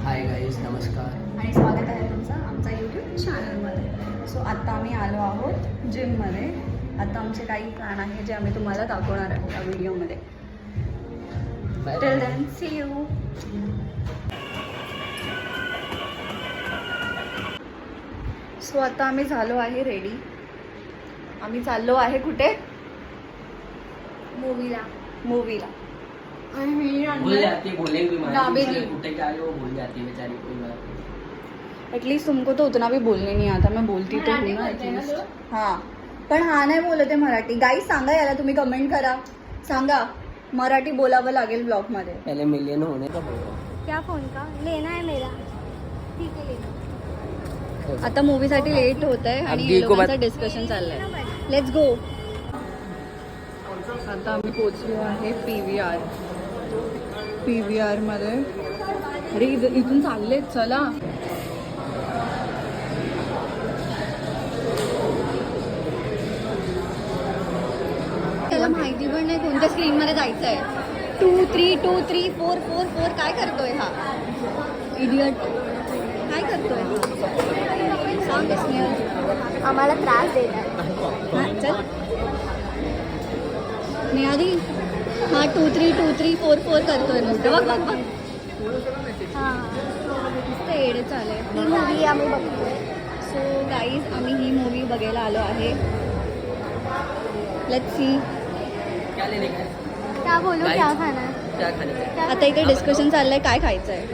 Hi guys, नमस्कार आणि स्वागत आहे तुमचं आमच्या यूट्यूब चॅनलमध्ये. सो आत्ता आम्ही आलो आहोत जिममध्ये. आता आमचे काही प्लॅन आहे जे आम्ही तुम्हाला दाखवणार आहोत या व्हिडिओमध्ये. Till then see you. So आता आम्ही झालो आहे रेडी. आम्ही चाललो आहे कुठे? मूवीला. भूल जाती, बोलेंगे दाबेली. कुटे क्या है वो भूल जाती है बेचारी, कोई बात नहीं. एटलीस्ट तुमको तो उतना भी बोलने नहीं आता. मैं बोलती तो हूँ ना एटलीस्ट. हाँ, पण हा नाही बोलत आहे मराठी. गाईज सांगा याला, तुम्ही कमेंट करा, सांगा मराठी बोलावं लागेल ब्लॉग मध्ये. पहले मिलियन होने का बोलो. क्या फोन का लेना है मेरा? ठीक है लेना. आता मूवीसाठी लेट होत आहे आणि अगदी लोकांचं डिस्कशन चाललंय. Let's go. आता आम्ही पोहोचलो आहे पीव्हीआर मध्ये. अरे इथून चाललेत, चला. त्याला माहिती पण नाही कोणत्या स्क्रीन मध्ये जायचं आहे. 2 3 2 3 4 4 4 काय करतोय हा इडियट? काय करतोय सांग स्नेहल. आम्हाला त्रास देणार. हा, चल मी आधी. हा 2 3 2 3 4 4 करतोय नुसतं. बघ बघ बघ. हां, नुसतं येडे चालेल. ही मूवी आम्ही बघतोय. सो गाईज आम्ही ही मूवी बघायला आलो आहे. Let's see. क्या लेने का है? क्या बोलू, Guys. क्या खाना है? क्या खाने का है? क्या आता इथे डिस्कशन चाललंय काय खायचं आहे.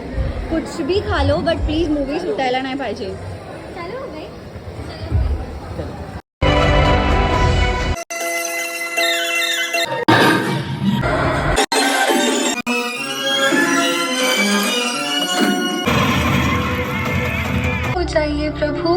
कुछ भी खा लो बट प्लीज मूवी सुटायला नाही पाहिजे. चलो हो गई. हो चाहिए प्रभु.